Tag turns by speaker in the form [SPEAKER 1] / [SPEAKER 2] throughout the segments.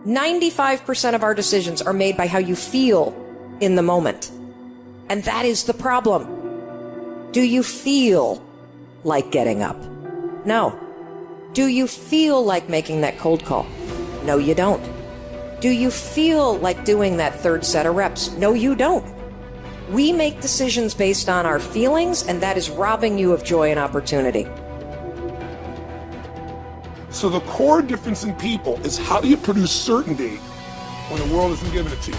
[SPEAKER 1] 95% of our decisions are made by how you feel in the moment. And that is the problem. Do you feel like getting up? No. Do you feel like making that cold call? No, you don't. Do you feel like doing that third set of reps? No, you don't. We make decisions based on our feelings, and that is robbing you of joy and opportunity.
[SPEAKER 2] So the core difference in people is, how do you produce certainty when the world isn't giving it to you?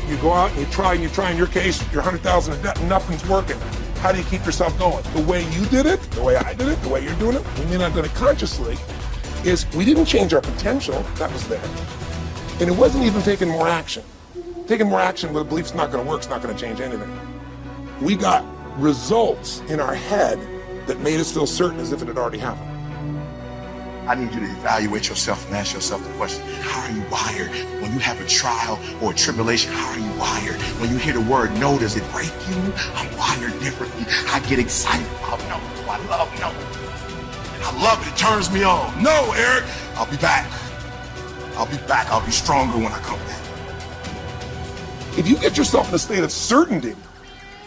[SPEAKER 2] You go out and you try, in your case, you're 100,000 in debt and nothing's working. How do you keep yourself going? The way you did it, the way I did it, the way you're doing it, we may not have done it consciously, is we didn't change our potential, that was there. And it wasn't even taking more action. Taking more action with a belief it's not going to work, it's not going to change anything. We got results in our head that made us feel certain as if it had already happened.
[SPEAKER 3] I need you to evaluate yourself and ask yourself the question, how are you wired? When you have a trial or a tribulation, how are you wired? When you hear the word no, does it break you? I'm wired differently. I get excited about no. I love no. I love it. It turns me on. No, Eric, I'll be back. I'll be back. I'll be stronger when I come back.
[SPEAKER 2] If you get yourself in a state of certainty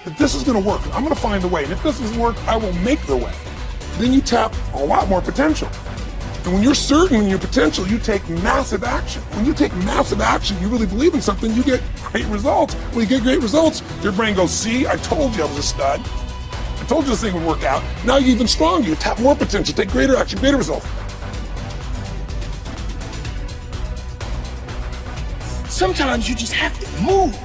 [SPEAKER 2] that this is going to work, I'm going to find a way, and if this doesn't work, I will make the way, then you tap a lot more potential. And when you're certain in your potential, you take massive action. When you take massive action, you really believe in something, you get great results. When you get great results, your brain goes, see, I told you I was a stud. I told you this thing would work out. Now you're even stronger. You tap more potential, take greater action, greater results.
[SPEAKER 4] Sometimes you just have to move,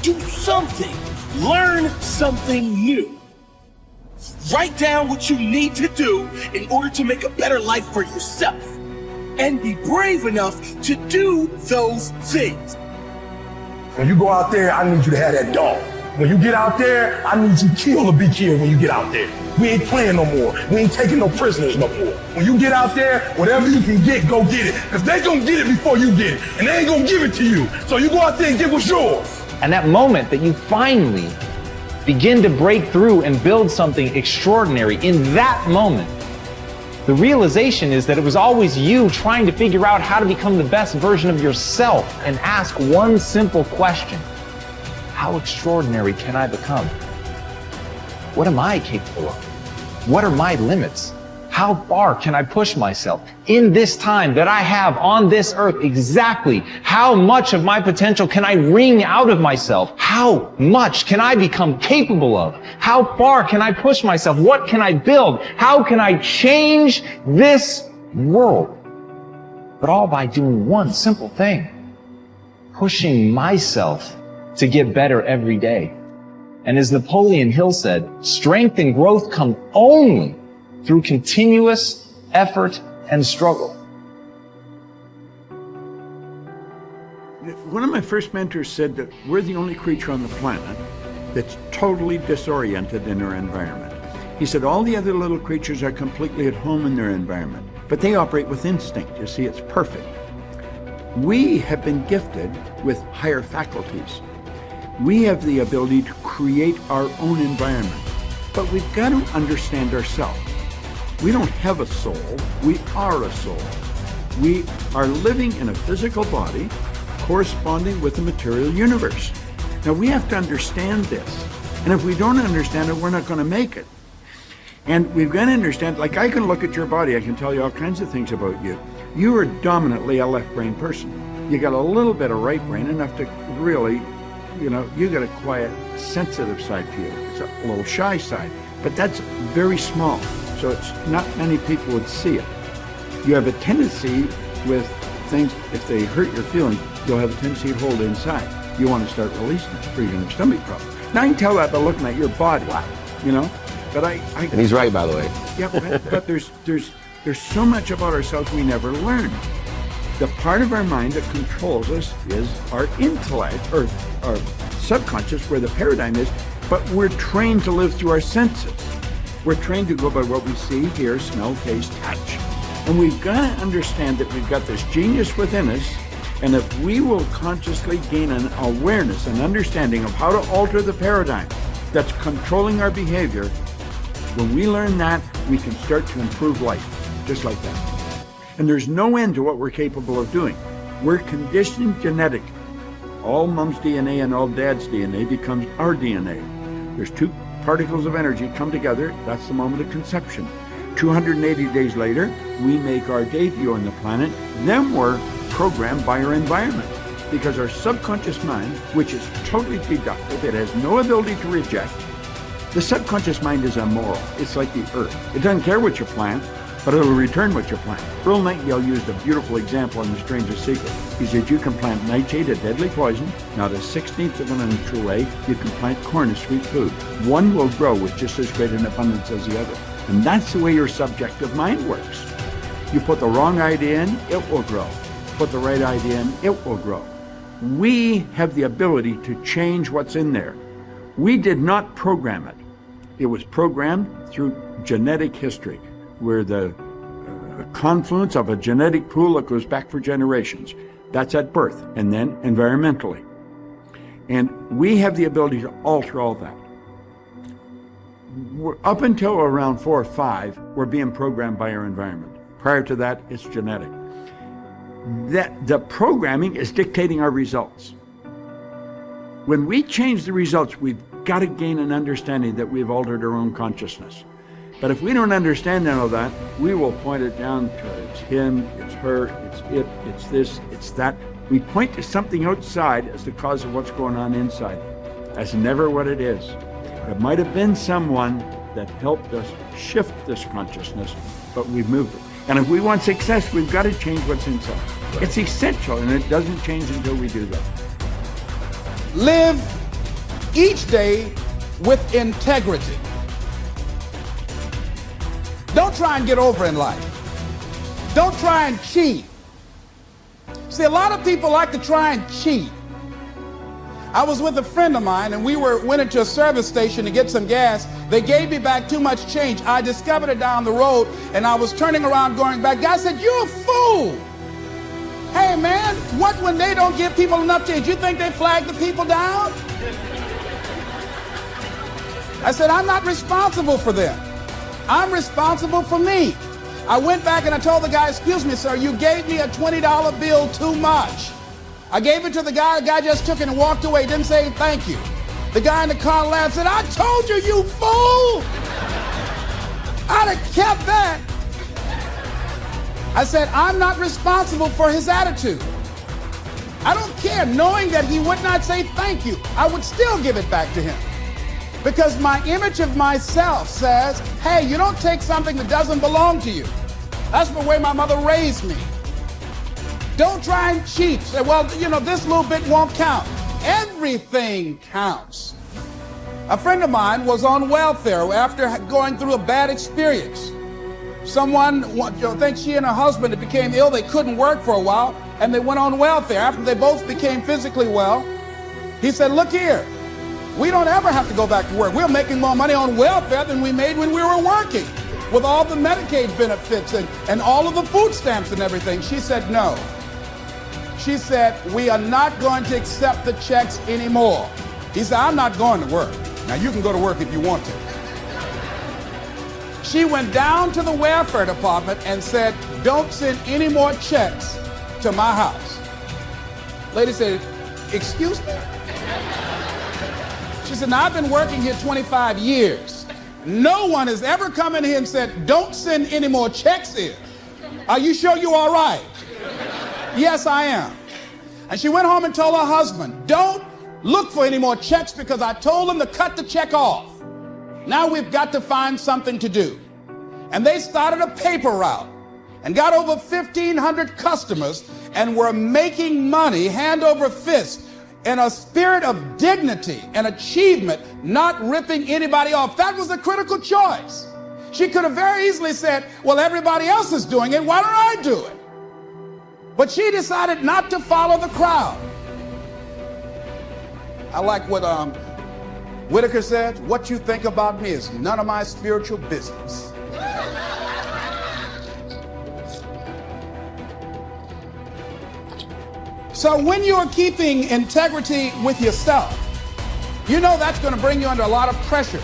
[SPEAKER 4] do something, learn something new. Write down what you need to do in order to make a better life for yourself. And be brave enough to do those things.
[SPEAKER 5] When you go out there, I need you to have that dog. When you get out there, I need you to kill or be killed when you get out there. We ain't playing no more. We ain't taking no prisoners no more. When you get out there, whatever you can get, go get it. Because they gonna get it before you get it. And they ain't gonna give it to you. So you go out there and get what's yours.
[SPEAKER 6] And that moment that you finally begin to break through and build something extraordinary, in that moment, the realization is that it was always you trying to figure out how to become the best version of yourself and ask one simple question: how extraordinary can I become? What am I capable of? What are my limits? How far can I push myself in this time that I have on this earth? Exactly how much of my potential can I wring out of myself? How much can I become capable of? How far can I push myself? What can I build? How can I change this world? But all by doing one simple thing: pushing myself to get better every day. And as Napoleon Hill said, strength and growth come only through continuous effort and struggle.
[SPEAKER 7] One of my first mentors said that we're the only creature on the planet that's totally disoriented in our environment. He said all the other little creatures are completely at home in their environment, but they operate with instinct. You see, it's perfect. We have been gifted with higher faculties. We have the ability to create our own environment, but we've got to understand ourselves. We don't have a soul, we are a soul. We are living in a physical body corresponding with the material universe. Now we have to understand this, and if we don't understand it, we're not going to make it. And we've got to understand, like I can look at your body, I can tell you all kinds of things about you. You are dominantly a left brain person. You got a little bit of right brain, enough to really, you got a quiet, sensitive side to you. It's a little shy side, but that's very small. So it's not many people would see it. You have a tendency with things, if they hurt your feelings, you'll have a tendency to hold it inside. You want to start releasing it, or you're going to have a stomach problem. Now I can tell that by looking at your body, But
[SPEAKER 8] and he's right, by the way.
[SPEAKER 7] Yeah, but there's so much about ourselves we never learn. The part of our mind that controls us is our intellect, or our subconscious, where the paradigm is, but we're trained to live through our senses. We're trained to go by what we see, hear, smell, taste, touch. And we've got to understand that we've got this genius within us, and if we will consciously gain an awareness, an understanding of how to alter the paradigm that's controlling our behavior, when we learn that, we can start to improve life, just like that. And there's no end to what we're capable of doing. We're conditioned genetically. All mom's DNA and all dad's DNA becomes our DNA. There's two particles of energy come together. That's the moment of conception. 280 days later, we make our debut on the planet. Then we're programmed by our environment, because our subconscious mind, which is totally deductive, it has no ability to reject. The subconscious mind is immoral. It's like the earth. It doesn't care what you plant, but it'll return what you plant. Earl Nightingale used a beautiful example in The Strangest Secret. He said, you can plant nightshade, a deadly poison, not a 16th of an inch away. You can plant corn, a sweet food. One will grow with just as great an abundance as the other. And that's the way your subjective mind works. You put the wrong idea in, it will grow. Put the right idea in, it will grow. We have the ability to change what's in there. We did not program it. It was programmed through genetic history. We're the confluence of a genetic pool that goes back for generations. That's at birth, and then environmentally. And we have the ability to alter all that. Up until around 4 or 5, we're being programmed by our environment. Prior to that, it's genetic. The programming is dictating our results. When we change the results, we've got to gain an understanding that we've altered our own consciousness. But if we don't understand all of that, we will point it down to it's him, it's her, it's it, it's this, it's that. We point to something outside as the cause of what's going on inside. That's never what it is. It might have been someone that helped us shift this consciousness, but we've moved it. And if we want success, we've got to change what's inside. It's essential, and it doesn't change until we do that.
[SPEAKER 8] Live each day with integrity. Don't try and get over in life. Don't try and cheat. See, a lot of people like to try and cheat. I was with a friend of mine, and we went into a service station to get some gas. They gave me back too much change. I discovered it down the road, and I was turning around going back. Guy said, "You're a fool." Hey, man, what when they don't give people enough change? You think they flag the people down? I said, I'm not responsible for them. I'm responsible for me. I went back and I told the guy, excuse me, sir, you gave me a $20 bill too much. I gave it to the guy just took it and walked away, didn't say thank you. The guy in the car laughed and said, I told you, you fool! I'd have kept that. I said, I'm not responsible for his attitude. I don't care, knowing that he would not say thank you, I would still give it back to him. Because my image of myself says, hey, you don't take something that doesn't belong to you. That's the way my mother raised me. Don't try and cheat. Say, well, you know, this little bit won't count. Everything counts. A friend of mine was on welfare after going through a bad experience. Someone, I think she and her husband became ill. They couldn't work for a while, and they went on welfare. After they both became physically well, he said, look here, we don't ever have to go back to work. We're making more money on welfare than we made when we were working, with all the Medicaid benefits and all of the food stamps and everything. She said, no. She said, we are not going to accept the checks anymore. He said, I'm not going to work. Now, you can go to work if you want to. She went down to the welfare department and said, don't send any more checks to my house. Lady said, excuse me? She said, now I've been working here 25 years. No one has ever come in here and said, don't send any more checks in. Are you sure you're all right? Yes, I am. And she went home and told her husband, don't look for any more checks because I told them to cut the check off. Now we've got to find something to do. And they started a paper route and got over 1,500 customers and were making money hand over fist in a spirit of dignity and achievement, not ripping anybody off. That was a critical choice. She could have very easily said, well, everybody else is doing it, why don't I do it? But she decided not to follow the crowd. I like what Whitaker said, what you think about me is none of my spiritual business. So when you're keeping integrity with yourself, you know that's going to bring you under a lot of pressure.